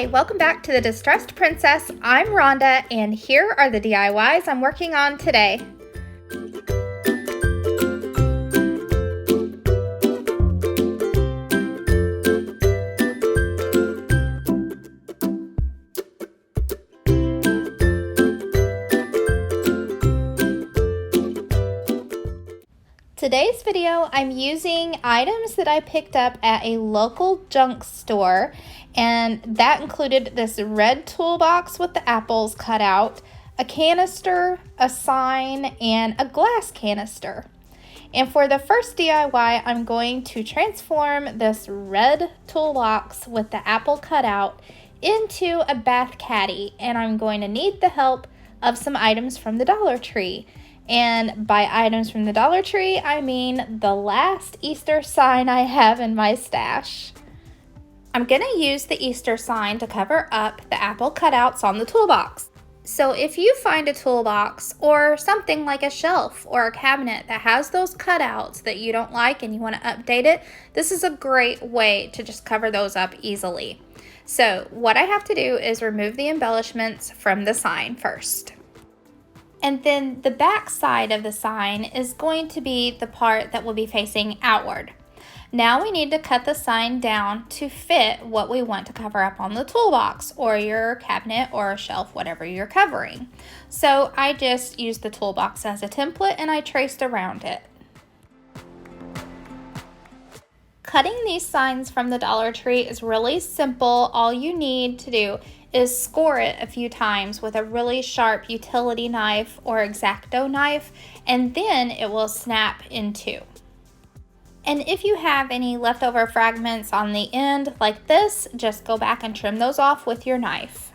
Hi, welcome back to the Distressed Princess. I'm Rhonda, and here are the DIYs I'm working on today. Today's video, I'm using items that I picked up at a local junk store, and that included this red toolbox with the apples cut out, a canister, a sign, and a glass canister. And for the first DIY, I'm going to transform this red toolbox with the apple cut out into a bath caddy, and I'm going to need the help of some items from the Dollar Tree. And by items from the Dollar Tree, I mean the last Easter sign I have in my stash. I'm going to use the Easter sign to cover up the apple cutouts on the toolbox. So if you find a toolbox or something like a shelf or a cabinet that has those cutouts that you don't like and you want to update it, this is a great way to just cover those up easily. So what I have to do is remove the embellishments from the sign first. And then the back side of the sign is going to be the part that will be facing outward. Now we need to cut the sign down to fit what we want to cover up on the toolbox or your cabinet or a shelf, whatever you're covering. So I just used the toolbox as a template and I traced around it. Cutting these signs from the Dollar Tree is really simple. All you need to do is score it a few times with a really sharp utility knife or X-Acto knife, and then it will snap in two. And if you have any leftover fragments on the end like this, just go back and trim those off with your knife.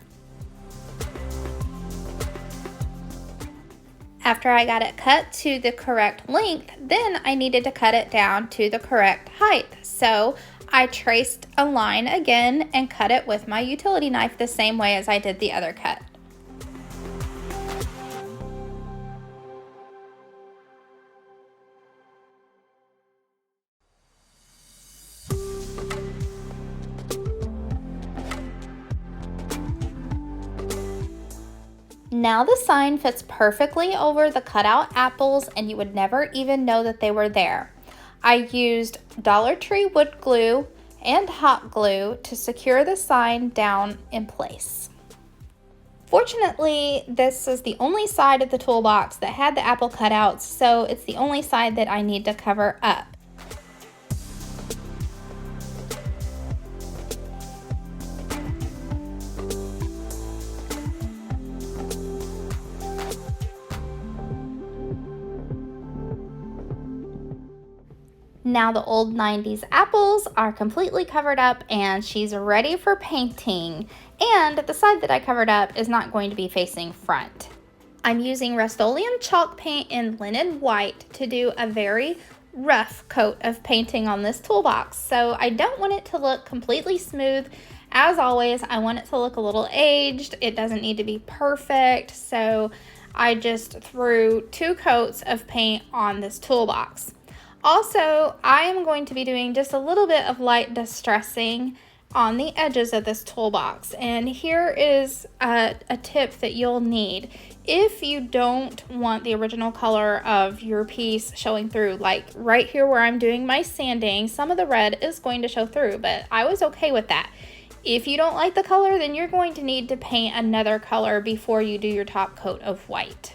After I got it cut to the correct length, then I needed to cut it down to the correct height. So I traced a line again and cut it with my utility knife the same way as I did the other cut. Now the sign fits perfectly over the cutout apples and you would never even know that they were there. I used Dollar Tree wood glue and hot glue to secure the sign down in place. Fortunately, this is the only side of the toolbox that had the apple cutouts, so it's the only side that I need to cover up. Now the old 90s apples are completely covered up and she's ready for painting. And the side that I covered up is not going to be facing front. I'm using Rust-Oleum chalk paint in linen white to do a very rough coat of painting on this toolbox. So I don't want it to look completely smooth. As always, I want it to look a little aged. It doesn't need to be perfect. So I just threw 2 coats of paint on this toolbox. Also, I am going to be doing just a little bit of light distressing on the edges of this toolbox. And here is a tip that you'll need. If you don't want the original color of your piece showing through, like right here where I'm doing my sanding, some of the red is going to show through, but I was okay with that. If you don't like the color, then you're going to need to paint another color before you do your top coat of white.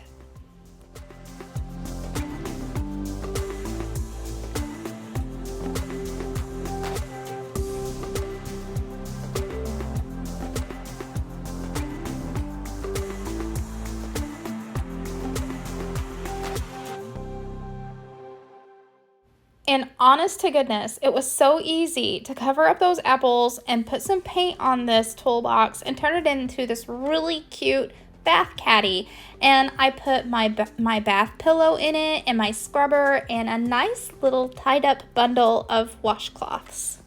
And honest to goodness, it was so easy to cover up those apples and put some paint on this toolbox and turn it into this really cute bath caddy. And I put my bath pillow in it and my scrubber and a nice little tied up bundle of washcloths.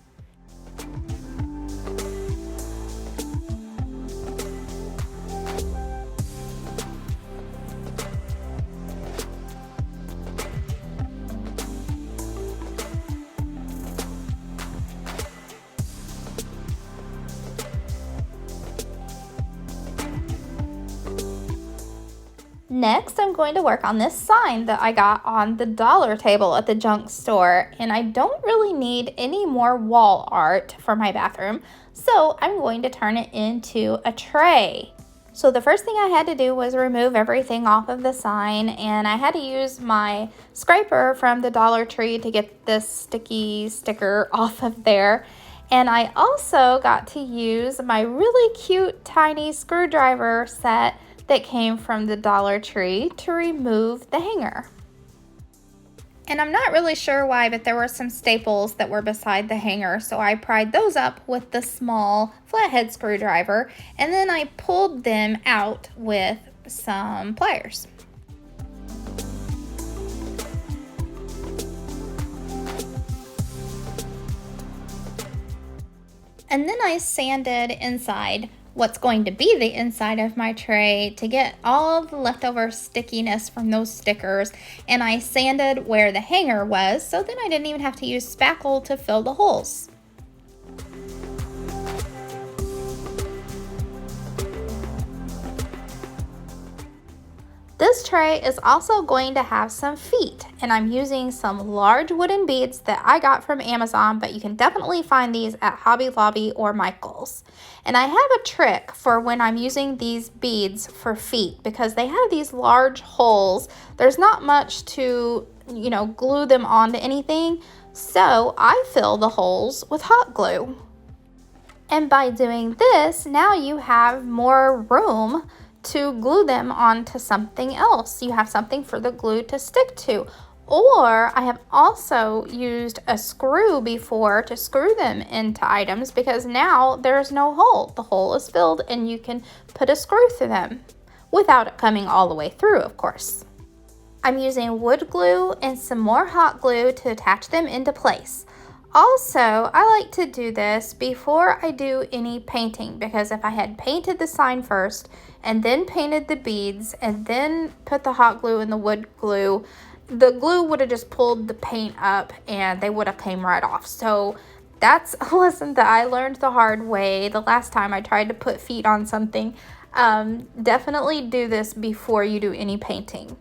Next, I'm going to work on this sign that I got on the dollar table at the junk store, and I don't really need any more wall art for my bathroom, so I'm going to turn it into a tray. So the first thing I had to do was remove everything off of the sign, and I had to use my scraper from the Dollar Tree to get this sticky sticker off of there. And I also got to use my really cute tiny screwdriver set that came from the Dollar Tree to remove the hanger. And I'm not really sure why, but there were some staples that were beside the hanger, so I pried those up with the small flathead screwdriver, and then I pulled them out with some pliers. And then I sanded inside what's going to be the inside of my tray to get all the leftover stickiness from those stickers, and I sanded where the hanger was, so then I didn't even have to use spackle to fill the holes. This tray is also going to have some feet, and I'm using some large wooden beads that I got from Amazon, but you can definitely find these at Hobby Lobby or Michael's. And I have a trick for when I'm using these beads for feet, because they have these large holes. There's not much to, glue them onto anything, so I fill the holes with hot glue. And by doing this, now you have more room to glue them onto something else. You have something for the glue to stick to. Or I have also used a screw before to screw them into items, because now there's no hole. The hole is filled and you can put a screw through them without it coming all the way through, of course. I'm using wood glue and some more hot glue to attach them into place. Also, I like to do this before I do any painting, because if I had painted the sign first and then painted the beads and then put the hot glue and the wood glue, the glue would have just pulled the paint up and they would have came right off. So that's a lesson that I learned the hard way the last time I tried to put feet on something. Definitely do this before you do any painting.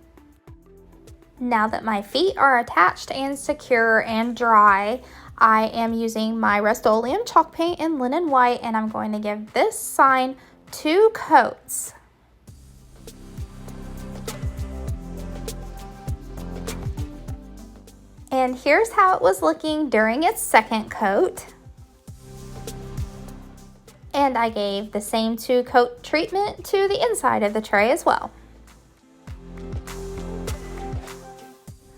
Now that my feet are attached and secure and dry, I am using my Rust-Oleum chalk paint in linen white, and I'm going to give this sign 2 coats. And here's how it was looking during its second coat. And I gave the same 2-coat treatment to the inside of the tray as well.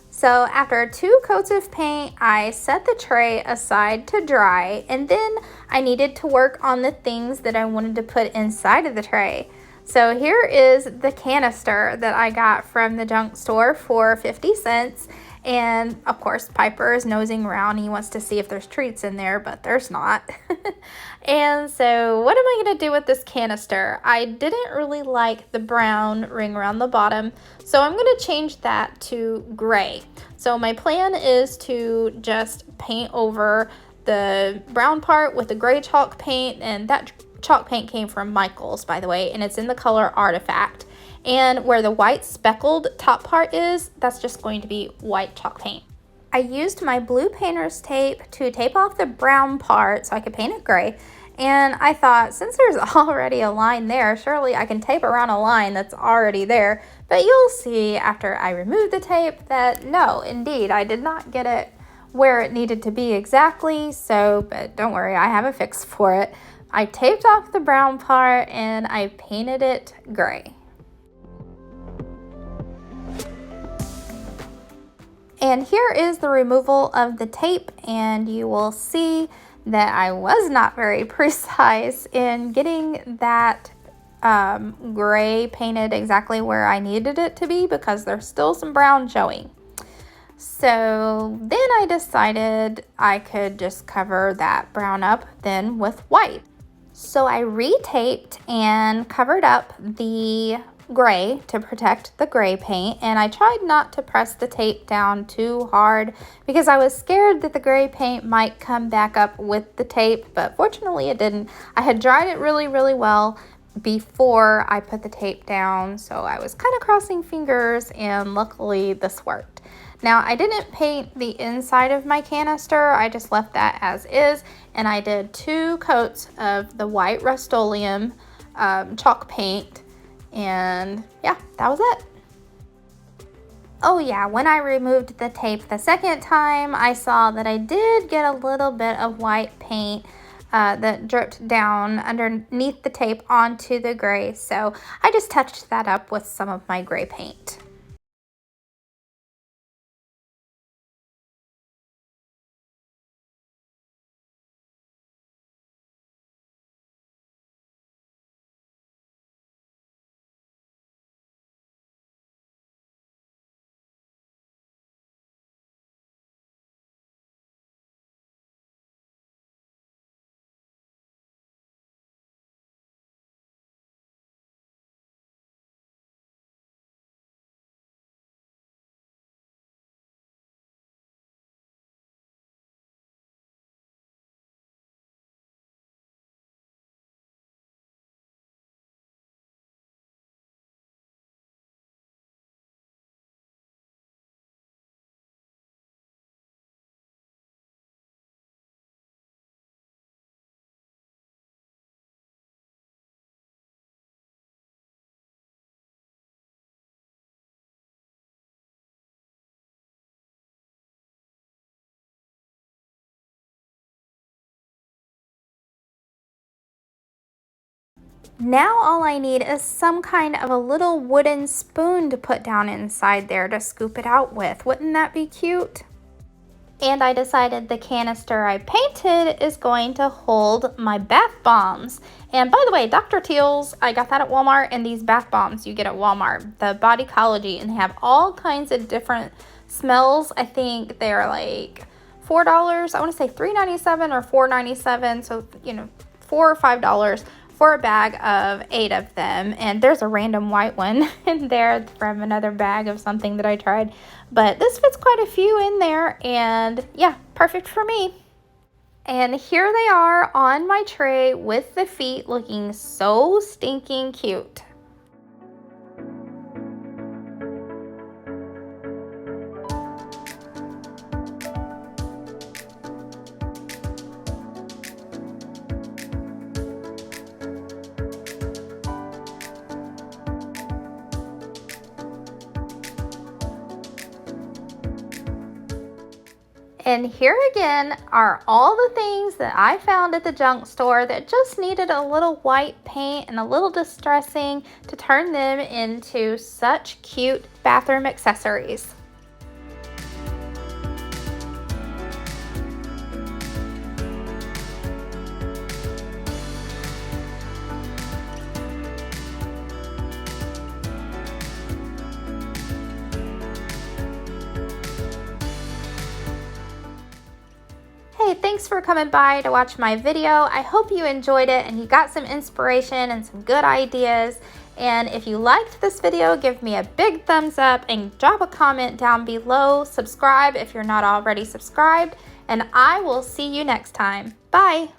So after 2 coats of paint, I set the tray aside to dry, and then I needed to work on the things that I wanted to put inside of the tray. So here is the canister that I got from the junk store for 50 cents. And of course, Piper is nosing around. He wants to see if there's treats in there, but there's not. And so what am I going to do with this canister? I didn't really like the brown ring around the bottom, so I'm going to change that to gray. So my plan is to just paint over the brown part with the gray chalk paint, and that chalk paint came from Michael's, by the way, and it's in the color Artifact. And where the white speckled top part is, that's just going to be white chalk paint. I used my blue painter's tape to tape off the brown part so I could paint it gray. And I thought, since there's already a line there, surely I can tape around a line that's already there. But you'll see after I remove the tape that no, indeed, I did not get it where it needed to be exactly. But don't worry, I have a fix for it. I taped off the brown part and I painted it gray. And here is the removal of the tape, and you will see that I was not very precise in getting that gray painted exactly where I needed it to be, because there's still some brown showing. So then I decided I could just cover that brown up then with white. So I retaped and covered up the gray to protect the gray paint, and I tried not to press the tape down too hard because I was scared that the gray paint might come back up with the tape, but fortunately it didn't. I had dried it really well, before I put the tape down, so I was kind of crossing fingers, and luckily this worked. Now, I didn't paint the inside of my canister, I just left that as is, and I did 2 coats of the white Rust-Oleum chalk paint, and yeah, that was it. Oh yeah, when I removed the tape the second time, I saw that I did get a little bit of white paint that dripped down underneath the tape onto the gray, so I just touched that up with some of my gray paint. Now all I need is some kind of a little wooden spoon to put down inside there to scoop it out with. Wouldn't that be cute? And I decided the canister I painted is going to hold my bath bombs. And by the way, Dr. Teal's, I got that at Walmart, and these bath bombs you get at Walmart, the Bodycology, and they have all kinds of different smells. I think they're like $4. I want to say $3.97 or $4.97, so you know, $4 or $5 for a bag of 8 of them. And there's a random white one in there from another bag of something that I tried, but this fits quite a few in there, and yeah, perfect for me. And here they are on my tray with the feet looking so stinking cute. And here again are all the things that I found at the junk store that just needed a little white paint and a little distressing to turn them into such cute bathroom accessories. Hey, thanks for coming by to watch my video. I hope you enjoyed it and you got some inspiration and some good ideas. And if you liked this video, give me a big thumbs up and drop a comment down below. Subscribe if you're not already subscribed, and I will see you next time. Bye.